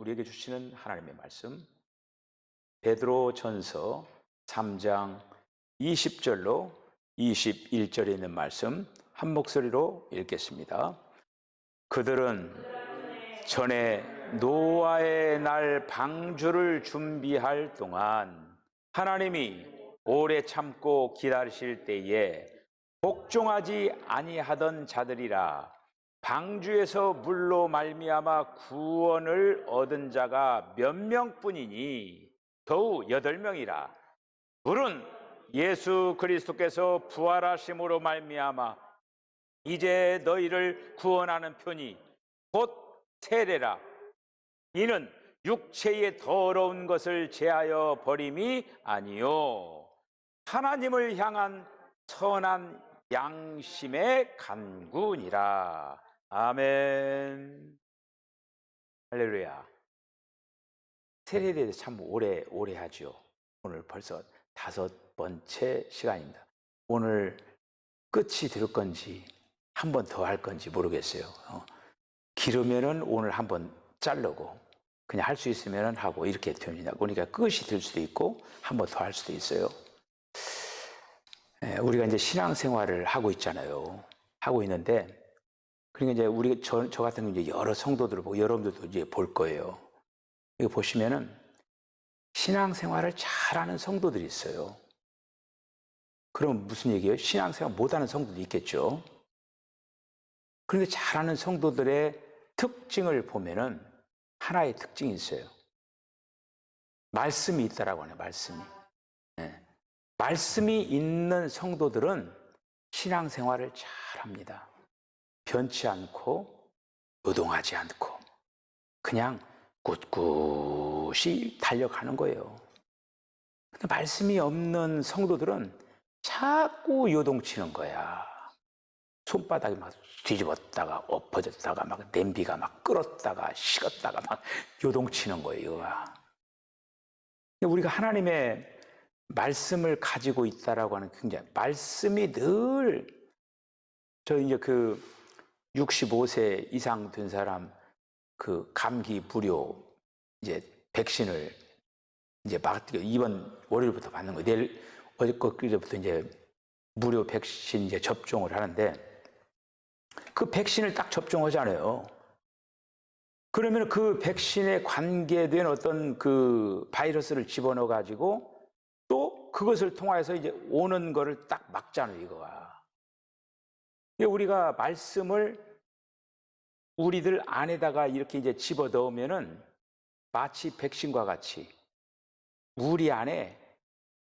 우리에게 주시는 하나님의 말씀, 베드로전서 3장 20절로 21절에 있는 말씀 한 목소리로 읽겠습니다. 그들은 전에 노아의 날 방주를 준비할 동안 하나님이 오래 참고 기다리실 때에 복종하지 아니하던 자들이라. 방주에서 물로 말미암아 구원을 얻은 자가 몇 명뿐이니 더욱 8명이라. 물은 예수 그리스도께서 부활하심으로 말미암아 이제 너희를 구원하는 편이 곧 세례라. 이는 육체의 더러운 것을 제하여 버림이 아니요 하나님을 향한 선한 양심의 간구니라. 아멘. 할렐루야. 세례에 대해서 참 오래 하죠. 오늘 벌써 5번째 시간입니다. 오늘 끝이 될 건지 한 번 더 할 건지 모르겠어요. 길으면은 오늘 한 번 자르고 그냥 할 수 있으면 하고 이렇게 됩니다. 그러니까 끝이 될 수도 있고 한 번 더 할 수도 있어요. 우리가 이제 신앙생활을 하고 있잖아요. 하고 있는데, 그러니까 이제 우리 저 같은 경우 이제 여러 성도들을 보고 여러분들도 이제 볼 거예요. 이거 보시면은 신앙생활을 잘하는 성도들이 있어요. 그럼 무슨 얘기예요? 신앙생활 못하는 성도도 있겠죠. 그런데 잘하는 성도들의 특징을 보면은 하나의 특징이 있어요. 말씀이 있다라고 하네요. 말씀이. 말씀이 있는 성도들은 신앙생활을 잘합니다. 변치 않고 요동하지 않고 그냥 꿋꿋이 달려가는 거예요. 근데 말씀이 없는 성도들은 자꾸 요동치는 거야. 손바닥이 막 뒤집었다가 엎어졌다가 막 냄비가 막 끓었다가 식었다가 막 요동치는 거예요. 우리가 하나님의 말씀을 가지고 있다라고 하는 굉장히 말씀이 늘 저 이제 그 65세 이상 된 사람 그 감기 불요 이제 백신을 이제 막 이번 월요일부터 받는 거예요. 내일 어제부터 이제 무료 백신 이제 접종을 하는데 그 백신을 딱 접종하잖아요. 그러면 그 백신에 관계된 어떤 그 바이러스를 집어넣어 가지고 또 그것을 통해서 이제 오는 거를 딱 막잖아요, 이거가. 우리가 말씀을 우리들 안에다가 이렇게 이제 집어 넣으면은 마치 백신과 같이 우리 안에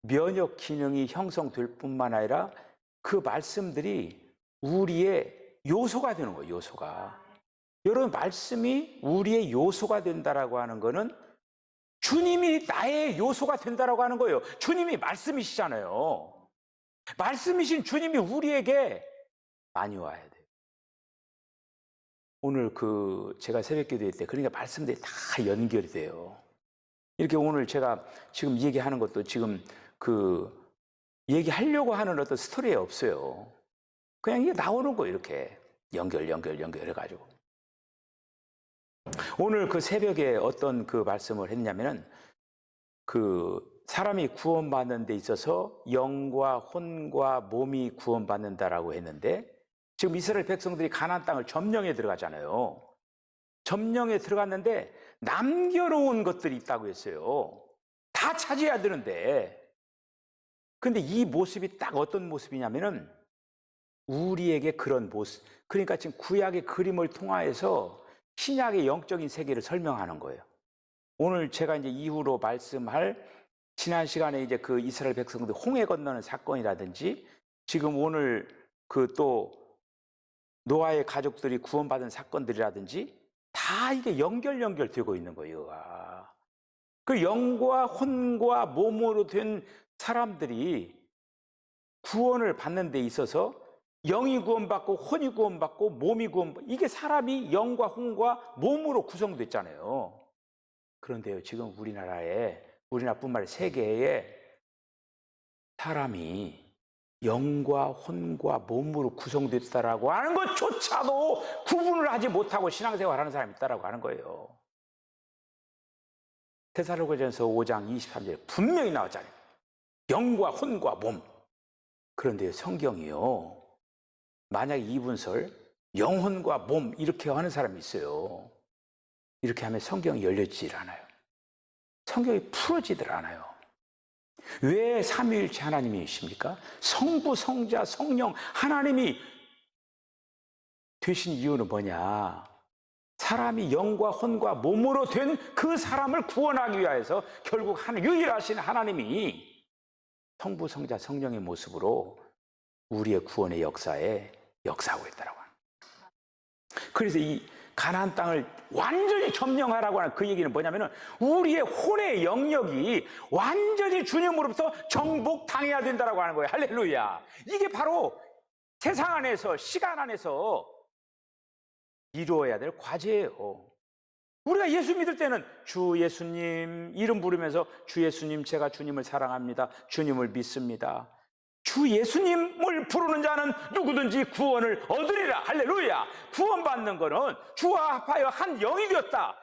면역 기능이 형성될 뿐만 아니라 그 말씀들이 우리의 요소가 되는 거예요, 요소가. 여러분, 말씀이 우리의 요소가 된다라고 하는 거는 주님이 나의 요소가 된다라고 하는 거예요. 주님이 말씀이시잖아요. 말씀이신 주님이 우리에게 많이 와야 돼요. 오늘 제가 새벽 기도회 때 그러니까 말씀들이 다 연결이 돼요. 이렇게 오늘 제가 지금 얘기하는 것도 지금 얘기하려고 하는 어떤 스토리에 없어요. 그냥 이게 나오는 거예요. 이렇게 연결해가지고. 오늘 그 새벽에 어떤 그 말씀을 했냐면은 사람이 구원받는 데 있어서 영과 혼과 몸이 구원받는다라고 했는데 지금 이스라엘 백성들이 가나안 땅을 점령해 들어가잖아요. 점령에 들어갔는데 남겨놓은 것들이 있다고 했어요. 다 차지해야 되는데. 근데 이 모습이 딱 어떤 모습이냐면은 우리에게 그런 모습. 그러니까 지금 구약의 그림을 통하여서 신약의 영적인 세계를 설명하는 거예요. 오늘 제가 이제 이후로 말씀할 지난 시간에 이제 그 이스라엘 백성들 홍해 건너는 사건이라든지 지금 오늘 또 노아의 가족들이 구원받은 사건들이라든지 다 이게 연결되고 있는 거예요. 그 영과 혼과 몸으로 된 사람들이 구원을 받는 데 있어서 영이 구원받고 혼이 구원받고 몸이 구원받고 이게 사람이 영과 혼과 몸으로 구성됐잖아요. 그런데요, 지금 우리나라뿐만 아니라 세계에 사람이 영과 혼과 몸으로 구성됐다라고 하는 것조차도 구분을 하지 못하고 신앙생활 하는 사람이 있다라고 하는 거예요. 데살로니가전서 5장 23절에 분명히 나왔잖아요. 영과 혼과 몸. 그런데 성경이요, 만약 이분설 영혼과 몸 이렇게 하는 사람이 있어요. 이렇게 하면 성경이 열려지질 않아요. 성경이 풀어지질 않아요. 왜 삼위일체 하나님이십니까? 성부, 성자, 성령 하나님이 되신 이유는 뭐냐? 사람이 영과 혼과 몸으로 된 그 사람을 구원하기 위해서 결국 유일하신 하나님이 성부, 성자, 성령의 모습으로 우리의 구원의 역사에 역사하고 있다라고 합니다. 그래서 이 가나안 땅을 완전히 점령하라고 하는 그 얘기는 뭐냐면은 우리의 혼의 영역이 완전히 주님으로부터 정복당해야 된다라고 하는 거예요. 할렐루야. 이게 바로 세상 안에서, 시간 안에서 이루어야 될 과제예요. 우리가 예수 믿을 때는 주 예수님 이름 부르면서 주 예수님, 제가 주님을 사랑합니다. 주님을 믿습니다. 주 예수님을 부르는 자는 누구든지 구원을 얻으리라. 할렐루야. 구원받는 거는 주와 합하여 한 영이 되었다.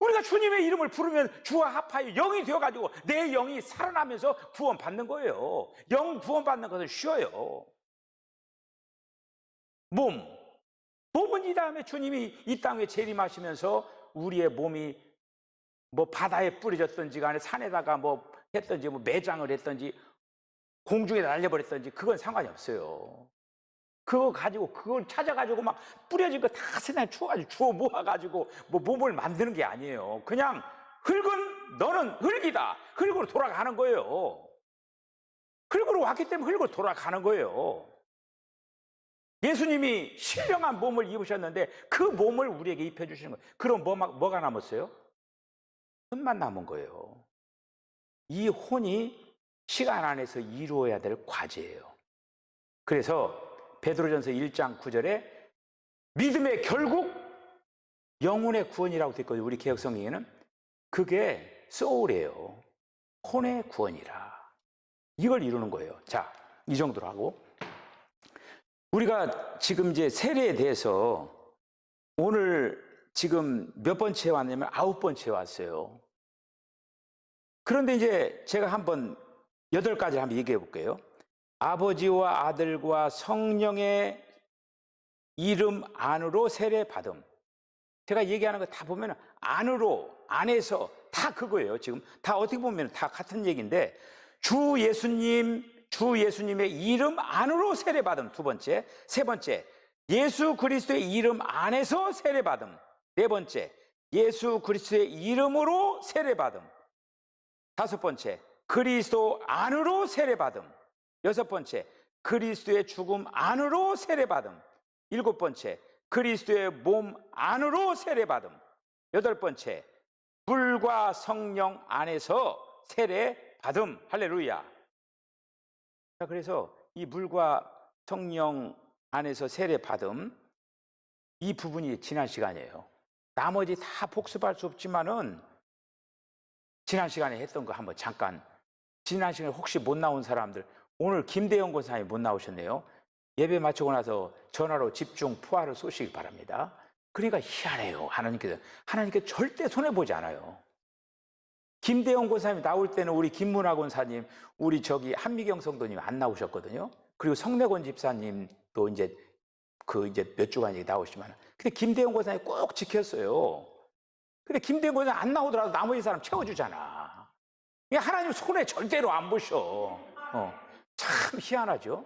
우리가 주님의 이름을 부르면 주와 합하여 영이 되어가지고 내 영이 살아나면서 구원받는 거예요. 영 구원받는 것은 쉬워요. 몸은 이 다음에 주님이 이 땅에 재림하시면서 우리의 몸이 뭐 바다에 뿌려졌든지 간에 산에다가 뭐 했든지 뭐 매장을 했든지 공중에 날려버렸든지 그건 상관이 없어요. 그거 가지고 그걸 찾아가지고 막 뿌려진 거 다 세상에 추워가지고 주워 모아가지고 뭐 몸을 만드는 게 아니에요. 그냥 흙은 너는 흙이다. 흙으로 돌아가는 거예요. 흙으로 왔기 때문에 흙으로 돌아가는 거예요. 예수님이 신령한 몸을 입으셨는데 그 몸을 우리에게 입혀주시는 거예요. 그럼 뭐가 남았어요? 혼만 남은 거예요. 이 혼이 시간 안에서 이루어야 될 과제예요. 그래서 베드로전서 1장 9절에 믿음의 결국 영혼의 구원이라고 되어 있거든요. 우리 개혁성경에는 그게 소울이에요. 혼의 구원이라. 이걸 이루는 거예요. 자, 이 정도로 하고 우리가 지금 이제 세례에 대해서 오늘 지금 몇 번째 왔냐면 9번째 왔어요. 그런데 이제 제가 한번 8가지 한번 얘기해 볼게요. 아버지와 아들과 성령의 이름 안으로 세례 받음. 제가 얘기하는 거 다 보면 안으로, 안에서 다 그거예요. 지금 다 어떻게 보면 다 같은 얘기인데 주 예수님의 이름 안으로 세례 받음. 2번째. 3번째. 예수 그리스도의 이름 안에서 세례 받음. 4번째. 예수 그리스도의 이름으로 세례 받음. 5번째. 그리스도 안으로 세례 받음. 6번째. 그리스도의 죽음 안으로 세례 받음. 7번째. 그리스도의 몸 안으로 세례 받음. 8번째. 물과 성령 안에서 세례 받음. 할렐루야. 자, 그래서 이 물과 성령 안에서 세례 받음, 이 부분이 지난 시간이에요. 나머지 다 복습할 수 없지만은 지난 시간에 했던 거 한번 잠깐. 지난 시간에 혹시 못 나온 사람들, 오늘 김대영 권사님이 못 나오셨네요. 예배 마치고 나서 전화로 집중 포화를 쏘시기 바랍니다. 그러니까 희한해요. 하나님께 절대 손해보지 않아요. 김대영 권사님이 나올 때는 우리 김문화 권사님, 우리 한미경 성도님 안 나오셨거든요. 그리고 성내권 집사님도 이제 몇 주간 나오시지만, 근데 김대영 권사님이 꼭 지켰어요. 근데 김대영 권사님 안 나오더라도 나머지 사람 채워주잖아. 하나님 손해 절대로 안 보셔. 참 희한하죠.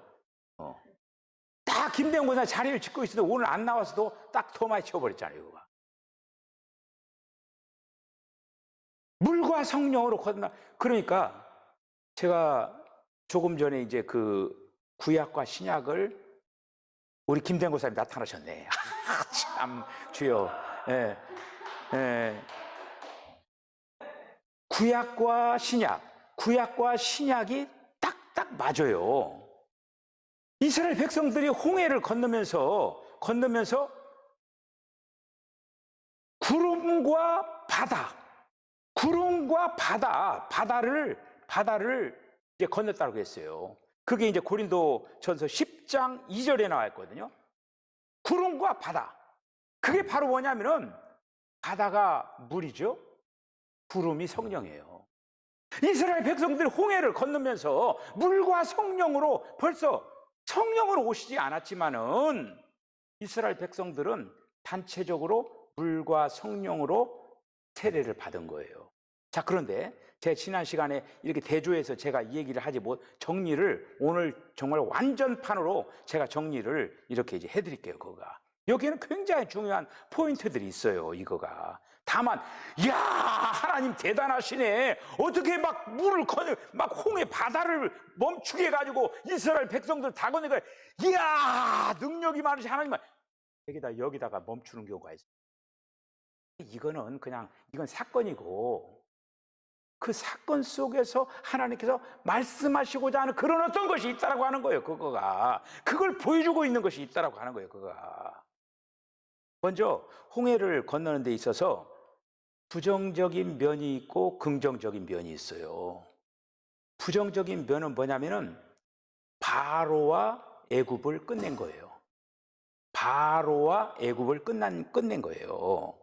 딱 김대영 권사님 자리를 짓고 있어도 오늘 안 나와서도 딱 더 많이 채워버렸잖아요. 그거. 물과 성령으로 거듭나. 그러니까 제가 조금 전에 이제 그 구약과 신약을 우리 김대영 권사님 나타나셨네. 참 주여. 예, 예. 구약과 신약이 딱딱 맞아요. 이스라엘 백성들이 홍해를 건너면서 구름과 바다를 이제 건넜다고 했어요. 그게 이제 고린도전서 10장 2절에 나와 있거든요. 구름과 바다. 그게 바로 뭐냐면은 바다가 물이죠. 구름이 성령이에요. 이스라엘 백성들이 홍해를 건너면서 물과 성령으로 벌써 성령으로 오시지 않았지만은 이스라엘 백성들은 단체적으로 물과 성령으로 세례를 받은 거예요. 자, 그런데 제 지난 시간에 이렇게 대조해서 제가 이 얘기를 하지 못, 정리를 오늘 정말 완전판으로 제가 정리를 이렇게 이제 해드릴게요. 그거가 여기에는 굉장히 중요한 포인트들이 있어요. 이거가 다만, 이야, 하나님 대단하시네. 어떻게 막 물을 막 홍해 바다를 멈추게 해가지고 이스라엘 백성들 다 건너가. 이야, 능력이 많으신 하나님은 여기다가 멈추는 경우가 있어요. 이거는 그냥 이건 사건이고, 그 사건 속에서 하나님께서 말씀하시고자 하는 그런 어떤 것이 있다라고 하는 거예요. 그걸 보여주고 있는 것이 있다라고 하는 거예요. 먼저 홍해를 건너는 데 있어서 부정적인 면이 있고 긍정적인 면이 있어요. 부정적인 면은 뭐냐면은 바로와 애굽을 끝낸 거예요. 바로와 애굽을 끝낸 거예요.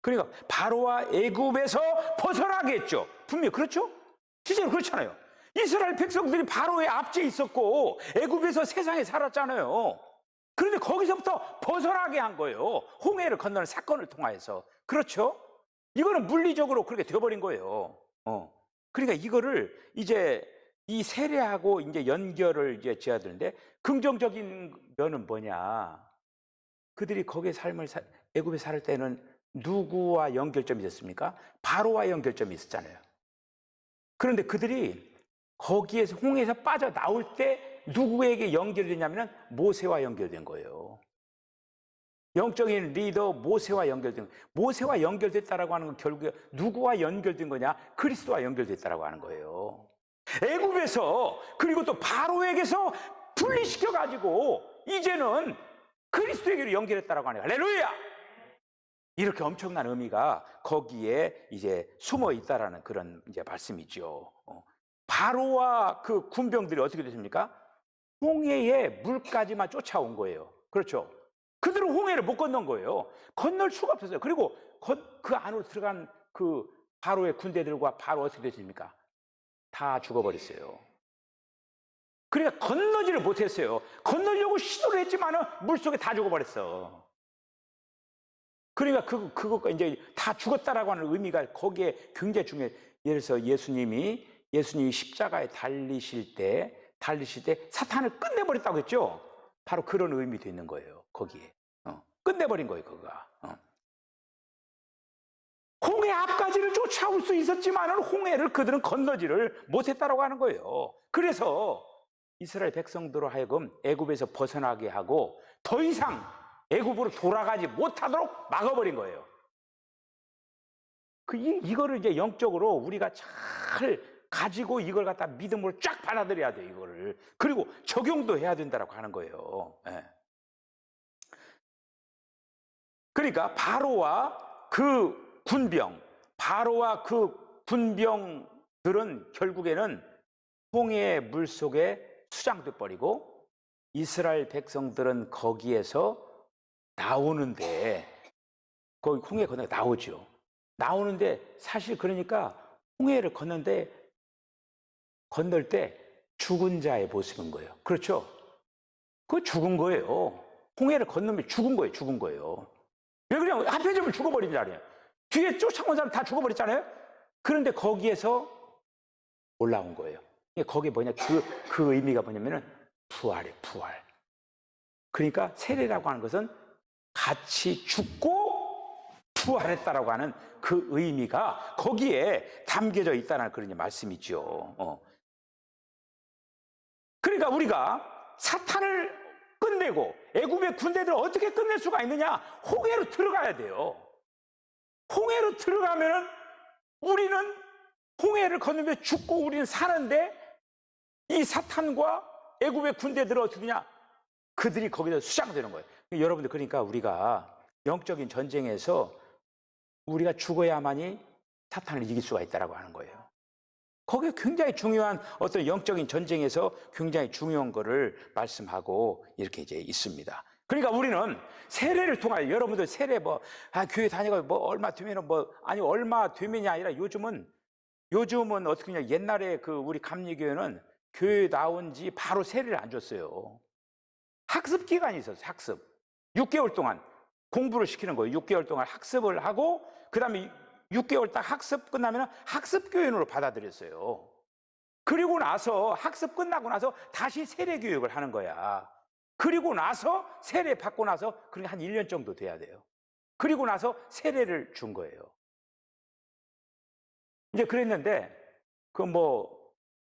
그러니까 바로와 애굽에서 벗어나게 했죠. 분명히 그렇죠? 실제로 그렇잖아요. 이스라엘 백성들이 바로의 압제에 있었고 애굽에서 세상에 살았잖아요. 그런데 거기서부터 벗어나게 한 거예요. 홍해를 건너는 사건을 통하여서. 그렇죠? 이거는 물리적으로 그렇게 되어버린 거예요. 그러니까 이거를 이제 이 세례하고 이제 연결을 이제 지어야 되는데, 긍정적인 면은 뭐냐? 그들이 거기에 애굽에 살 때는 누구와 연결점이 있었습니까? 바로와 연결점이 있었잖아요. 그런데 그들이 거기에서 홍해에서 빠져나올 때 누구에게 연결되냐면 모세와 연결된 거예요. 영적인 리더 모세와 연결된 거예요. 모세와 연결됐다라고 하는 건 결국에 누구와 연결된 거냐? 그리스도와 연결됐다라고 하는 거예요. 애굽에서 그리고 또 바로에게서 분리시켜 가지고 이제는 그리스도에게로 연결했다라고 하는 거예요. 할렐루야! 이렇게 엄청난 의미가 거기에 이제 숨어 있다라는 그런 이제 말씀이죠. 바로와 그 군병들이 어떻게 됐습니까? 홍해의 물까지만 쫓아온 거예요. 그렇죠? 그들은 홍해를 못 건넌 거예요. 건널 수가 없었어요. 그리고 그 안으로 들어간 그 바로의 군대들과 바로 어떻게 됐습니까? 다 죽어버렸어요. 그러니까 건너지를 못했어요. 건너려고 시도를 했지만은 물속에 다 죽어버렸어. 그러니까 그거 이제 다 죽었다라고 하는 의미가 거기에 굉장히 중요해요. 예를 들어서 예수님이 십자가에 달리실 때 사탄을 끝내버렸다고 했죠. 바로 그런 의미도 있는 거예요. 거기에 끝내버린 거예요. 홍해 앞까지를 쫓아올 수 있었지만은 홍해를 그들은 건너지를 못했다라고 하는 거예요. 그래서 이스라엘 백성들로 하여금 애굽에서 벗어나게 하고 더 이상 애굽으로 돌아가지 못하도록 막아버린 거예요. 이거를 이제 영적으로 우리가 잘 가지고 이걸 갖다 믿음으로 쫙 받아들여야 돼요. 이거를. 그리고 적용도 해야 된다라고 하는 거예요. 네. 그러니까 바로와 그 군병들은 결국에는 홍해의 물 속에 수장돼 버리고 이스라엘 백성들은 거기에서 나오는데, 거기 홍해 건너 나오죠. 나오는데 사실 그러니까 홍해를 건널 때 죽은 자의 모습인 거예요. 그렇죠? 그거 죽은 거예요. 홍해를 건너면 죽은 거예요. 왜 그냥 앞에 좀 죽어버린 자리예요. 뒤에 쫓아온 사람 다 죽어버렸잖아요. 그런데 거기에서 올라온 거예요. 거기에 뭐냐, 그 의미가 뭐냐면은 부활이에요. 부활. 그러니까 세례라고 하는 것은 같이 죽고 부활했다라고 하는 그 의미가 거기에 담겨져 있다는 그런 말씀이죠. 그러니까 우리가 사탄을 끝내고 애굽의 군대들을 어떻게 끝낼 수가 있느냐? 홍해로 들어가야 돼요. 홍해로 들어가면은 우리는 홍해를 건너면 죽고 우리는 사는데, 이 사탄과 애굽의 군대들은 어떻게 되냐? 그들이 거기서 수장되는 거예요. 여러분들, 그러니까 우리가 영적인 전쟁에서 우리가 죽어야만이 사탄을 이길 수가 있다라고 하는 거예요. 거기에 굉장히 중요한 어떤 영적인 전쟁에서 굉장히 중요한 거를 말씀하고 이렇게 이제 있습니다. 그러니까 우리는 세례를 통하여 여러분들 세례 교회 다니고 얼마 되면은 아니 얼마 되면이 아니라 요즘은 어떻게 그냥 옛날에 그 우리 감리교회는 교회 나온 지 바로 세례를 안 줬어요. 학습 기간이 있었어요. 학습. 6개월 동안 공부를 시키는 거예요. 6개월 동안 학습을 하고 그다음에 6개월 딱 학습 끝나면 학습 교인으로 받아들였어요. 그리고 나서 학습 끝나고 나서 다시 세례 교육을 하는 거야. 그리고 나서 세례 받고 나서 그러니까 한 1년 정도 돼야 돼요. 그리고 나서 세례를 준 거예요. 이제 그랬는데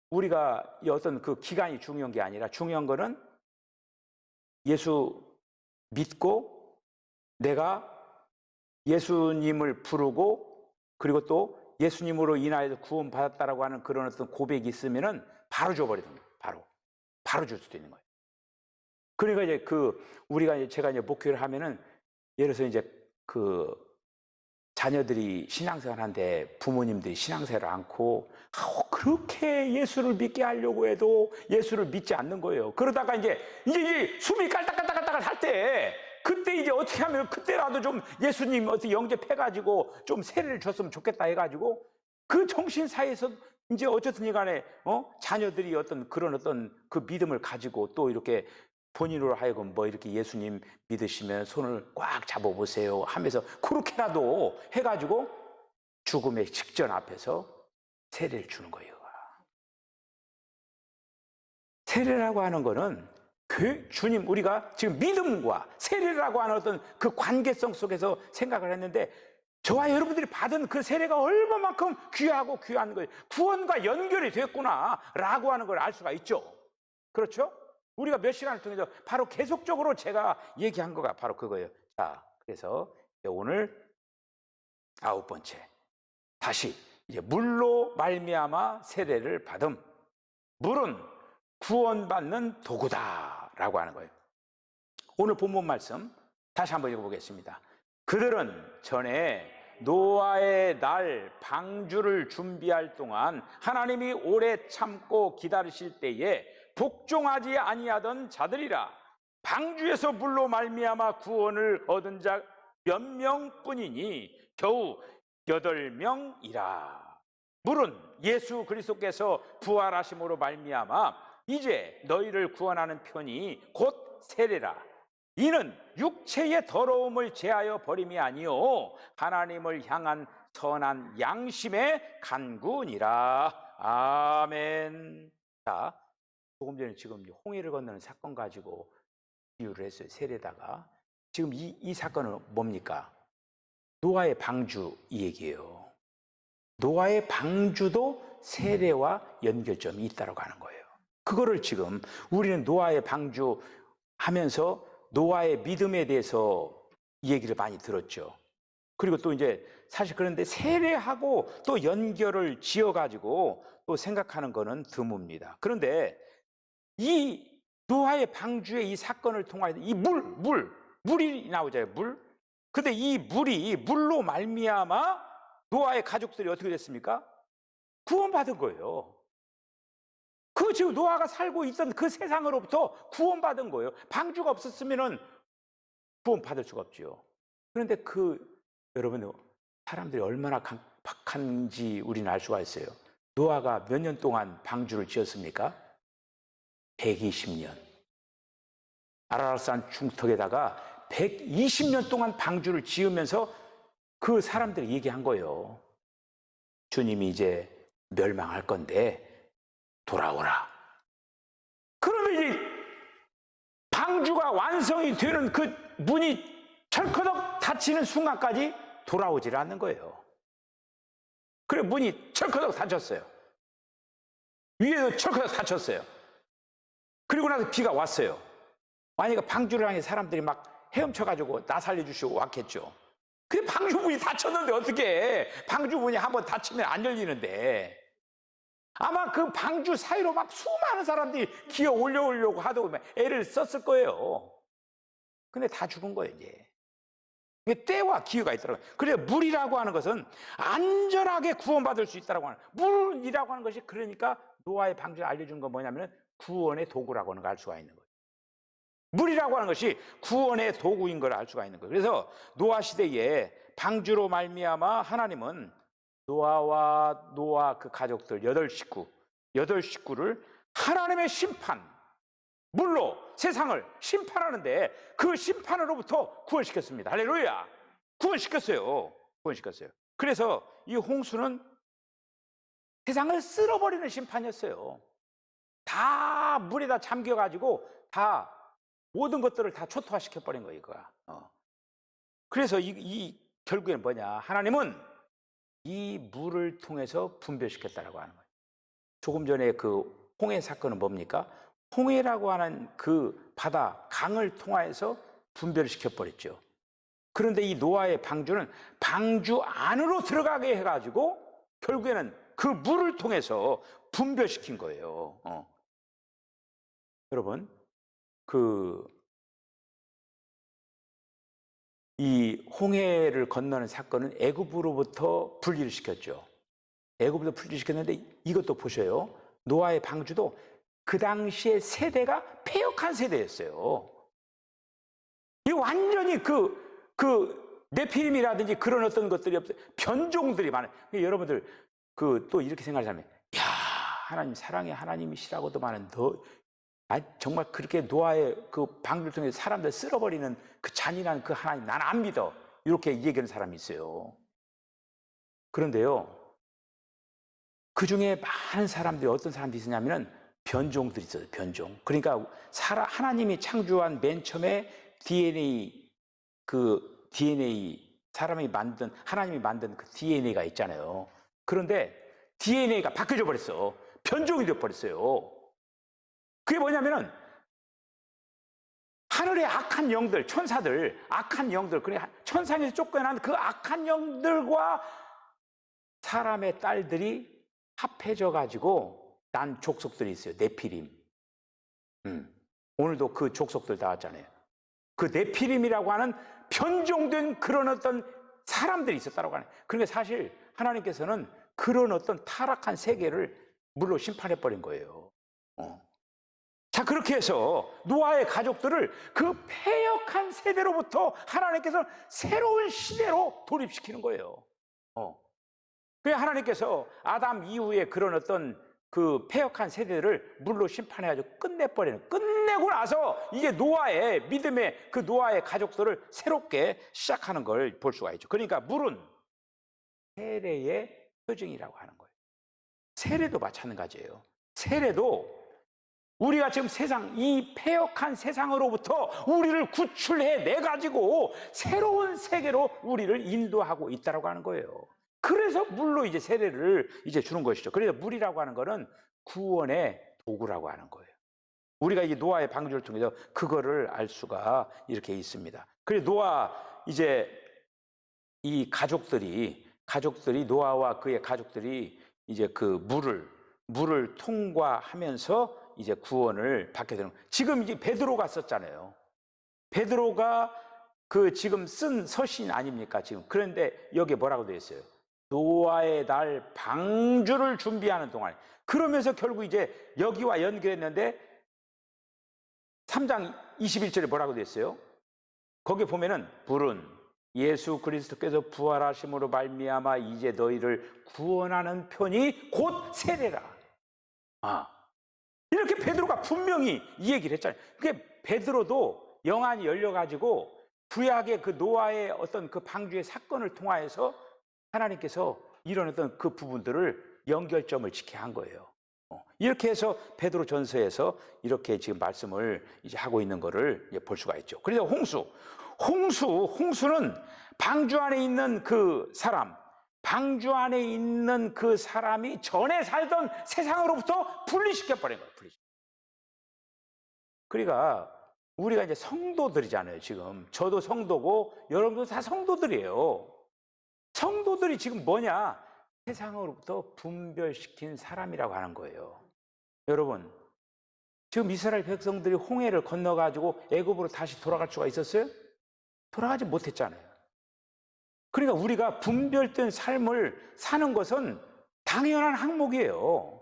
우리가 어떤 그 기간이 중요한 게 아니라 중요한 거는 예수 믿고 내가 예수님을 부르고 그리고 또 예수님으로 인하여서 구원받았다라고 하는 그런 어떤 고백이 있으면은 바로 줘버리는 거예요. 바로 줄 수도 있는 거예요. 그러니까 이제 제가 이제 목회를 하면은 예를 들어서 이제 자녀들이 신앙생활 하는데 부모님들이 신앙생활을 않고 그렇게 예수를 믿게 하려고 해도 예수를 믿지 않는 거예요. 그러다가 이제 숨이 깔딱깔딱깔딱 할 때 그때 이제 어떻게 하면 그때라도 좀 예수님 어떻게 영접해가지고 좀 세례를 줬으면 좋겠다 해가지고 그 정신사에서 이제 어쨌든 간에 자녀들이 그런 그 믿음을 가지고 또 이렇게 본인으로 하여금 이렇게 예수님 믿으시면 손을 꽉 잡아보세요 하면서 그렇게라도 해가지고 죽음의 직전 앞에서 세례를 주는 거예요. 세례라고 하는 거는 주님 우리가 지금 믿음과 세례라고 하는 어떤 그 관계성 속에서 생각을 했는데 저와 여러분들이 받은 그 세례가 얼마만큼 귀하고 귀한 거예요. 구원과 연결이 됐구나라고 하는 걸 알 수가 있죠. 그렇죠? 우리가 몇 시간을 통해서 바로 계속적으로 제가 얘기한 거가 바로 그거예요. 자, 그래서 오늘 9번째 다시 이제 물로 말미암아 세례를 받음. 물은 구원받는 도구다라고 하는 거예요. 오늘 본문 말씀 다시 한번 읽어보겠습니다. 그들은 전에 노아의 날 방주를 준비할 동안 하나님이 오래 참고 기다리실 때에 복종하지 아니하던 자들이라. 방주에서 물로 말미암아 구원을 얻은 자 몇 명뿐이니 겨우 8명이라. 물은 예수 그리스도께서 부활하심으로 말미암아 이제 너희를 구원하는 편이 곧 세례라. 이는 육체의 더러움을 제하여 버림이 아니요 하나님을 향한 선한 양심의 간구니라. 아멘. 자, 조금 전에 지금 홍해를 건너는 사건 가지고 비유를 했어요. 세례다가 지금 이 사건은 뭡니까? 노아의 방주 이 얘기예요. 노아의 방주도 세례와 연결점이 있다고 하는 거예요. 그거를 지금 우리는 노아의 방주 하면서 노아의 믿음에 대해서 얘기를 많이 들었죠. 그리고 또 이제 사실 그런데 세례하고 또 연결을 지어가지고 또 생각하는 거는 드뭅니다. 그런데 이 노아의 방주의 이 사건을 통하여 이 물이 나오잖아요. 물. 근데 이 물로 말미암아 노아의 가족들이 어떻게 됐습니까? 구원받은 거예요. 지금 노아가 살고 있던 그 세상으로부터 구원받은 거예요. 방주가 없었으면 구원받을 수가 없죠. 그런데 여러분, 사람들이 얼마나 강박한지 우리는 알 수가 있어요. 노아가 몇 년 동안 방주를 지었습니까? 120년. 아라랏산 중턱에다가 120년 동안 방주를 지으면서 그 사람들이 얘기한 거예요. 주님이 이제 멸망할 건데 돌아오라. 그러면 이제 방주가 완성이 되는 그 문이 철커덕 닫히는 순간까지 돌아오질 않는 거예요. 그래 문이 철커덕 닫혔어요. 위에도 철커덕 닫혔어요. 그리고 나서 비가 왔어요. 만약에 방주를 향해 사람들이 막 헤엄쳐가지고 나 살려주시고 왔겠죠. 근데 방주문이 닫혔는데 어떻게 해? 방주문이 한번 닫히면 안 열리는데. 아마 그 방주 사이로 막 수많은 사람들이 기어 올려오려고 하도 애를 썼을 거예요. 근데 다 죽은 거예요, 이제. 이게 때와 기회가 있더라고요. 그래서 물이라고 하는 것은 안전하게 구원받을 수 있다고 하는, 물이라고 하는 것이 그러니까 노아의 방주를 알려준 건 뭐냐면 구원의 도구라고 하는 걸 알 수가 있는 거예요. 물이라고 하는 것이 구원의 도구인 걸 알 수가 있는 거예요. 그래서 노아 시대에 방주로 말미암아 하나님은 노아와 노아 그 가족들 여덟 식구를 하나님의 심판, 물로 세상을 심판하는데 그 심판으로부터 구원시켰습니다. 할렐루야! 구원시켰어요. 그래서 이 홍수는 세상을 쓸어버리는 심판이었어요. 다 물에다 잠겨가지고 다 모든 것들을 다 초토화시켜버린 거예요, 이거야. 그래서 결국에는 뭐냐? 하나님은 이 물을 통해서 분별시켰다라고 하는 거예요. 조금 전에 그 홍해 사건은 뭡니까? 홍해라고 하는 그 바다, 강을 통하여서 분별시켜버렸죠. 그런데 이 노아의 방주는 방주 안으로 들어가게 해가지고 결국에는 그 물을 통해서 분별시킨 거예요. 여러분, 이 홍해를 건너는 사건은 애굽으로부터 분리를 시켰죠. 애굽으로부터 분리를 시켰는데 이것도 보셔요. 노아의 방주도 그 당시의 세대가 패역한 세대였어요. 이 완전히 그 네피림이라든지 그런 어떤 것들이 없어요. 변종들이 많아요. 여러분들 또 이렇게 생각하면, 야, 하나님 사랑의 하나님이시라고도만은 정말 그렇게 노아의 그 방주를 통해 사람들 쓸어버리는 그 잔인한 그 하나님 난 안 믿어, 이렇게 얘기하는 사람이 있어요. 그런데요, 그 중에 많은 사람들이 어떤 사람들이 있었냐면은 변종들이 있어요. 변종. 그러니까 하나님이 창조한 맨 처음에 하나님이 만든 그 DNA가 있잖아요. 그런데 DNA가 바뀌어져 버렸어. 변종이 되어 버렸어요. 그게 뭐냐면은 하늘의 악한 영들, 천사들, 악한 영들, 그러니까 천상에서 쫓겨난 그 악한 영들과 사람의 딸들이 합해져 가지고 난 족속들이 있어요. 네피림. 오늘도 그 족속들 다 왔잖아요. 그 네피림이라고 하는 변종된 그런 어떤 사람들이 있었다고 하네. 그러니까 사실 하나님께서는 그런 어떤 타락한 세계를 물로 심판해 버린 거예요. 자, 그렇게 해서 노아의 가족들을 그 패역한 세대로부터 하나님께서 새로운 시대로 돌입시키는 거예요. 그래서 하나님께서 아담 이후에 그런 어떤 그 패역한 세대를 물로 심판해가지고 끝내고 나서 이게 노아의 믿음의 그 노아의 가족들을 새롭게 시작하는 걸 볼 수가 있죠. 그러니까 물은 세례의 표징이라고 하는 거예요. 세례도 마찬가지예요. 세례도 우리가 지금 이 패역한 세상으로부터 우리를 구출해 내가지고 새로운 세계로 우리를 인도하고 있다라고 하는 거예요. 그래서 물로 이제 세례를 이제 주는 것이죠. 그래서 물이라고 하는 거는 구원의 도구라고 하는 거예요. 우리가 이 노아의 방주를 통해서 그거를 알 수가 이렇게 있습니다. 그래서 노아 이제 이 가족들이 노아와 그의 가족들이 이제 그 물을 통과하면서 이제 구원을 받게 되는 거예요. 지금 이제 베드로가 썼잖아요. 베드로가 그 지금 쓴 서신 아닙니까 지금. 그런데 여기에 뭐라고 되어 있어요? 노아의 날 방주를 준비하는 동안. 그러면서 결국 이제 여기와 연결했는데 3장 21절에 뭐라고 되어 있어요? 거기 보면은 불은 예수 그리스도께서 부활하심으로 말미암아 이제 너희를 구원하는 편이 곧 세례라. 이렇게 베드로가 분명히 이 얘기를 했잖아요. 그게 베드로도 영안이 열려가지고 구약의 그 노아의 어떤 그 방주의 사건을 통하여서 하나님께서 이런 어떤 그 부분들을 연결점을 짓게 한 거예요. 이렇게 해서 베드로 전서에서 이렇게 지금 말씀을 이제 하고 있는 거를 볼 수가 있죠. 그래서 홍수는 방주 안에 있는 그 사람, 방주 안에 있는 그 사람이 전에 살던 세상으로부터 분리시켜버린 거예요. 그러니까 우리가 이제 성도들이잖아요. 지금 저도 성도고 여러분도 다 성도들이에요. 성도들이 지금 뭐냐? 세상으로부터 분별시킨 사람이라고 하는 거예요. 여러분, 지금 이스라엘 백성들이 홍해를 건너가지고 애굽으로 다시 돌아갈 수가 있었어요? 돌아가지 못했잖아요. 그러니까 우리가 분별된 삶을 사는 것은 당연한 항목이에요.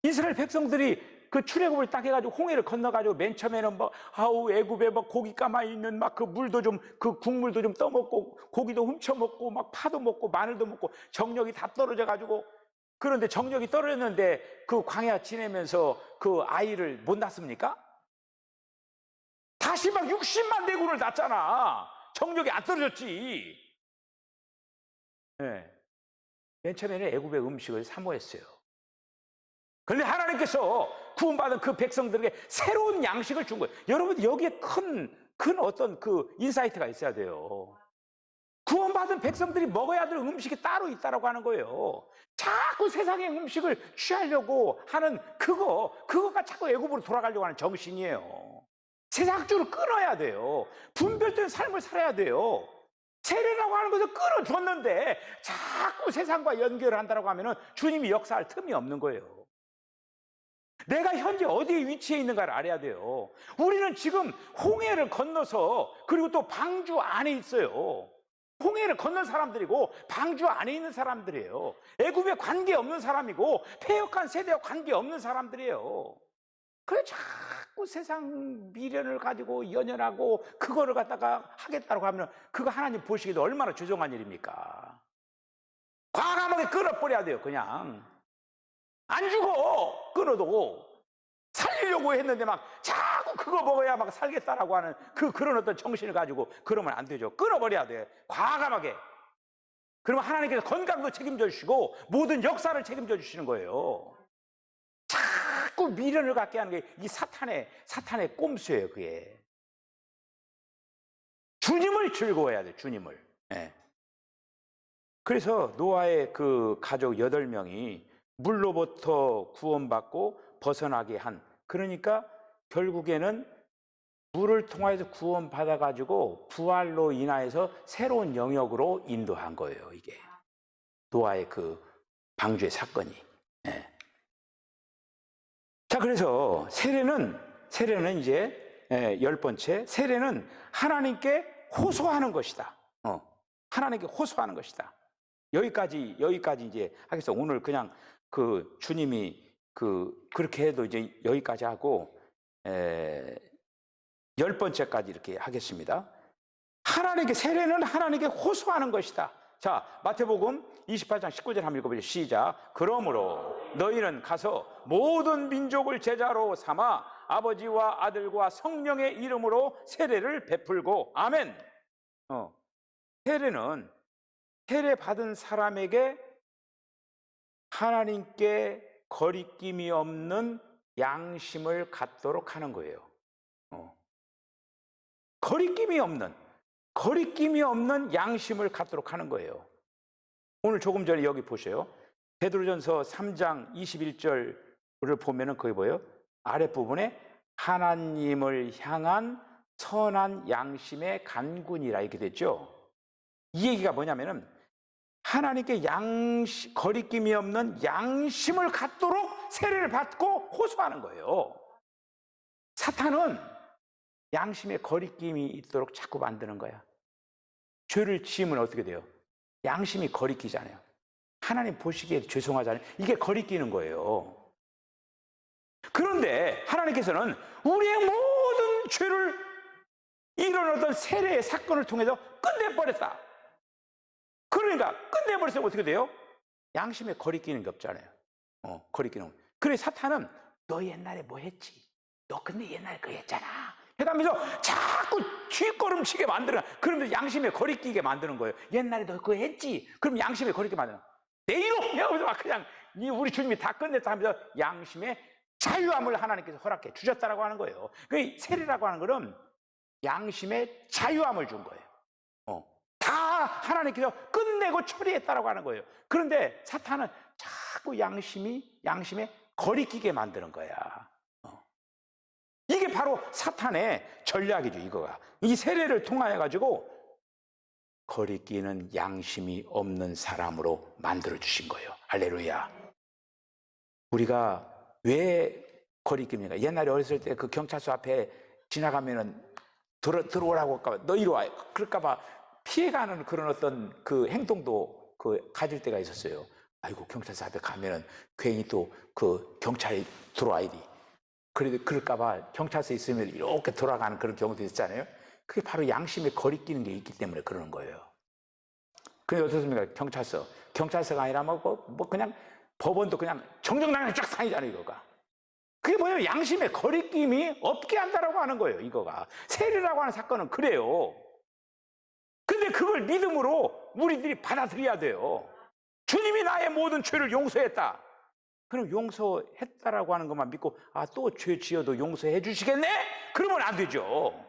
이스라엘 백성들이 그 출애굽을 딱 해가지고 홍해를 건너가지고 맨 처음에는 뭐 아우 애굽에 막 고기 감아 있는 막 그 물도 좀 그 국물도 좀 떠먹고 고기도 훔쳐 먹고 막 파도 먹고 마늘도 먹고 정력이 다 떨어져 가지고 그런데 정력이 떨어졌는데 그 광야 지내면서 그 아이를 못 낳습니까? 다시 막 60만 대군을 낳잖아. 정력이 안 떨어졌지. 네. 맨 처음에는 애굽의 음식을 사모했어요. 그런데 하나님께서 구원받은 그 백성들에게 새로운 양식을 준 거예요. 여러분 여기에 큰 어떤 그 인사이트가 있어야 돼요. 구원받은 백성들이 먹어야 될 음식이 따로 있다라고 하는 거예요. 자꾸 세상의 음식을 취하려고 하는 그거가 자꾸 애굽으로 돌아가려고 하는 정신이에요. 세상적으로 끊어야 돼요. 분별된 삶을 살아야 돼요. 세례라고 하는 것을 끊어줬는데 자꾸 세상과 연결을 한다고 하면 주님이 역사할 틈이 없는 거예요. 내가 현재 어디에 위치해 있는가를 알아야 돼요. 우리는 지금 홍해를 건너서 그리고 또 방주 안에 있어요. 홍해를 건넌 사람들이고 방주 안에 있는 사람들이에요. 애굽에 관계없는 사람이고 패역한 세대와 관계없는 사람들이에요. 그래 자꾸 세상 미련을 가지고 연연하고 그거를 갖다가 하겠다고 하면 그거 하나님 보시기도 얼마나 죄송한 일입니까? 과감하게 끊어버려야 돼요. 그냥 안 죽어. 끊어도 살리려고 했는데 막 자꾸 그거 먹어야 막 살겠다라고 하는 그런 어떤 정신을 가지고 그러면 안 되죠. 끊어버려야 돼. 과감하게. 그러면 하나님께서 건강도 책임져 주시고 모든 역사를 책임져 주시는 거예요. 자꾸 미련을 갖게 하는 게 이 사탄의 꼼수예요. 그게 주님을 즐거워해야 돼. 주님을. 네. 그래서 노아의 그 가족 8명이 물로부터 구원받고 벗어나게 한, 그러니까 결국에는 물을 통해서 구원받아 가지고 부활로 인하여서 새로운 영역으로 인도한 거예요. 이게 노아의 그 방주의 사건이. 네. 자, 그래서 세례는 이제 10번째, 세례는 하나님께 호소하는 것이다. 하나님께 호소하는 것이다. 여기까지 이제 하겠어. 오늘 그냥 그 주님이 그렇게 해도 이제 여기까지 하고 10번째까지 이렇게 하겠습니다. 세례는 하나님께 호소하는 것이다. 자, 마태복음 28장 19절 한번 읽어보죠. 시작. 그러므로 너희는 가서 모든 민족을 제자로 삼아 아버지와 아들과 성령의 이름으로 세례를 베풀고. 아멘. 세례는 세례 받은 사람에게 하나님께 거리낌이 없는 양심을 갖도록 하는 거예요. 거리낌이 없는 양심을 갖도록 하는 거예요. 오늘 조금 전에 여기 보세요. 베드로전서 3장 21절을 보면은 거기 보여요. 아랫부분에 하나님을 향한 선한 양심의 간군이라 이렇게 됐죠. 이 얘기가 뭐냐면은 하나님께 거리낌이 없는 양심을 갖도록 세례를 받고 호소하는 거예요. 사탄은 양심에 거리낌이 있도록 자꾸 만드는 거야. 죄를 지으면 어떻게 돼요? 양심이 거리끼잖아요. 하나님 보시기에 죄송하잖아요. 이게 거리끼는 거예요. 그런데 하나님께서는 우리의 모든 죄를 이런 어떤 세례의 사건을 통해서 끝내버렸다. 그러니까 끝내버렸으면 어떻게 돼요? 양심에 거리끼는 게 없잖아요. 거리끼는. 그래 사탄은 너 옛날에 뭐 했지? 너 근데 옛날에 그거 했잖아. 해가면서 자꾸 뒷걸음치게 만드는, 그러면서 양심에 거리끼게 만드는 거예요. 옛날에 너 그거 했지? 그럼 양심에 거리끼게 만드는 거예요. 내일로 하면서 막 그냥 우리 주님이 다 끝냈다 하면서 양심의 자유함을 하나님께서 허락해 주셨다라고 하는 거예요. 그 세례라고 하는 거는 양심의 자유함을 준 거예요. 다 하나님께서 끝내고 처리했다라고 하는 거예요. 그런데 사탄은 자꾸 양심에 거리끼게 만드는 거야. 이게 바로 사탄의 전략이죠. 이거가 이 세례를 통하여 가지고 거리끼는 양심이 없는 사람으로 만들어 주신 거예요. 할렐루야. 우리가 왜 거리낍니까? 옛날에 어렸을 때 그 경찰서 앞에 지나가면은 들어오라고 할까봐, 너 이리 와, 그럴까봐 피해가는 그런 어떤 그 행동도 가질 때가 있었어요. 아이고 경찰서 앞에 가면은 괜히 또 그 경찰이 들어와야지. 그럴까봐 경찰서에 있으면 이렇게 돌아가는 그런 경우도 있잖아요. 그게 바로 양심에 거리끼는 게 있기 때문에 그러는 거예요. 그게 어떻습니까? 경찰서가 아니라 뭐 그냥 법원도 그냥 정정당당히 쫙 상이잖아요, 이거가. 그게 뭐냐면 양심에 거리낌이 없게 한다라고 하는 거예요, 이거가. 세례라고 하는 사건은 그래요. 근데 그걸 믿음으로 우리들이 받아들여야 돼요. 주님이 나의 모든 죄를 용서했다. 그럼 용서했다라고 하는 것만 믿고 또 죄 지어도 용서해 주시겠네? 그러면 안 되죠.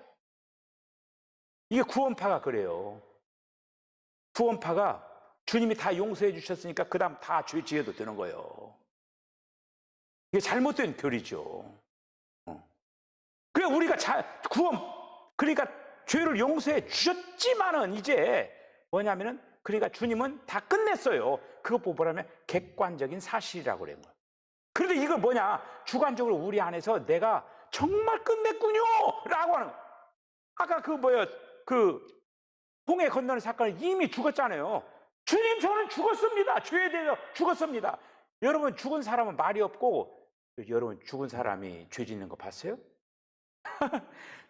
이게 구원파가 그래요. 구원파가 주님이 다 용서해 주셨으니까 그 다음 다 죄 지어도 되는 거예요. 이게 잘못된 교리죠. 그래 우리가 그러니까 죄를 용서해 주셨지만은 이제 뭐냐면은 그러니까 주님은 다 끝냈어요. 그거 보라면 객관적인 사실이라고 그래요. 그런데 이거 뭐냐? 주관적으로 우리 안에서 내가 정말 끝냈군요! 라고 하는 거예요. 아까 그 홍해 건너는 사건은 이미 죽었잖아요. 주님, 저는 죽었습니다. 죄에 대해서 죽었습니다. 여러분, 죽은 사람은 말이 없고, 여러분, 죽은 사람이 죄 짓는 거 봤어요?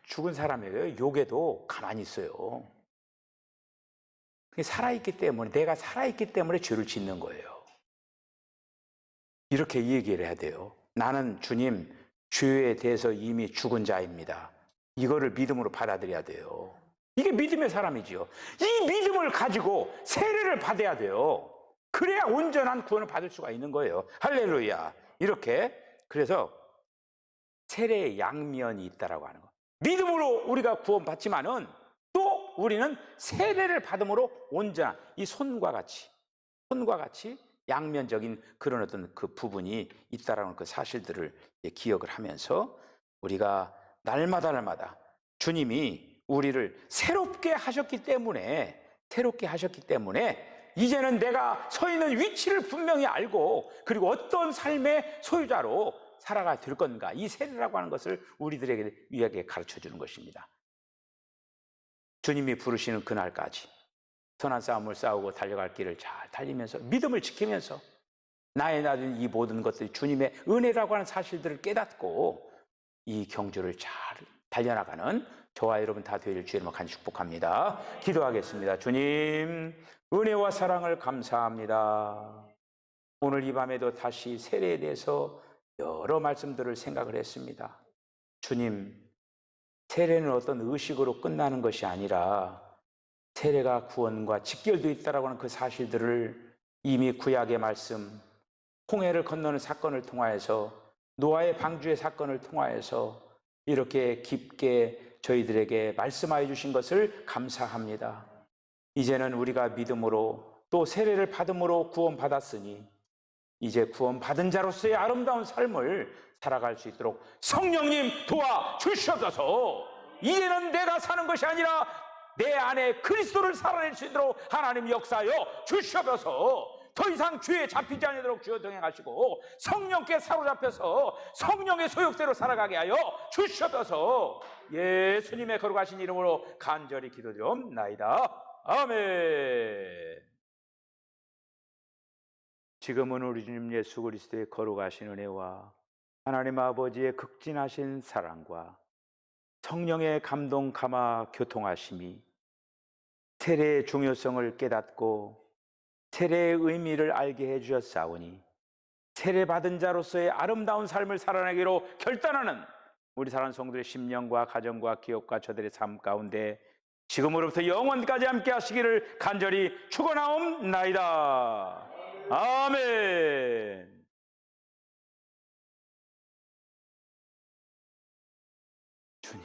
죽은 사람의 욕에도 가만히 있어요. 살아있기 때문에, 내가 살아있기 때문에 죄를 짓는 거예요. 이렇게 얘기를 해야 돼요. 나는 주님, 죄에 대해서 이미 죽은 자입니다. 이거를 믿음으로 받아들여야 돼요. 이게 믿음의 사람이지요. 이 믿음을 가지고 세례를 받아야 돼요. 그래야 온전한 구원을 받을 수가 있는 거예요. 할렐루야. 이렇게. 그래서 세례의 양면이 있다라고 하는 거. 믿음으로 우리가 구원받지만은 또 우리는 세례를 받음으로 온전한 이 손과 같이 양면적인 그런 어떤 그 부분이 있다라는 그 사실들을 기억을 하면서 우리가 날마다 주님이 우리를 새롭게 하셨기 때문에 이제는 내가 서 있는 위치를 분명히 알고 그리고 어떤 삶의 소유자로 살아가 될 건가, 이 세례라고 하는 것을 우리에게 가르쳐 주는 것입니다. 주님이 부르시는 그날까지 선한 싸움을 싸우고 달려갈 길을 잘 달리면서 믿음을 지키면서 나의 낮은 이 모든 것들이 주님의 은혜라고 하는 사실들을 깨닫고 이 경주를 잘 달려나가는 저와 여러분 다 되기를 주의 이름으로 간절히 축복합니다. 기도하겠습니다. 주님, 은혜와 사랑을 감사합니다. 오늘 이 밤에도 다시 세례에 대해서 여러 말씀들을 생각을 했습니다. 주님, 세례는 어떤 의식으로 끝나는 것이 아니라 세례가 구원과 직결되어 있다고 하는 그 사실들을 이미 구약의 말씀, 홍해를 건너는 사건을 통하여서 노아의 방주의 사건을 통하여서 이렇게 깊게 저희들에게 말씀하여 주신 것을 감사합니다. 이제는 우리가 믿음으로 또 세례를 받음으로 구원받았으니 이제 구원받은 자로서의 아름다운 삶을 살아갈 수 있도록 성령님 도와주시옵소서. 이제는 내가 사는 것이 아니라 내 안에 그리스도를 살아낼 수 있도록 하나님 역사하여 주시옵소서. 더 이상 죄에 잡히지 않도록 주여 동행하시고 성령께 사로잡혀서 성령의 소욕대로 살아가게 하여 주시옵소서. 예수님의 거룩하신 이름으로 간절히 기도드리옵나이다. 아멘. 지금은 우리 주님 예수 그리스도의 거룩하신 은혜와 하나님 아버지의 극진하신 사랑과 성령의 감동 감화 교통하심이 세례의 중요성을 깨닫고 세례의 의미를 알게 해주셨사오니 세례받은 자로서의 아름다운 삶을 살아내기로 결단하는 우리 사랑하는 성도들의 심령과 가정과 기업과 저들의 삶 가운데 지금으로부터 영원까지 함께 하시기를 간절히 축원하옵나이다. 아멘. 주님,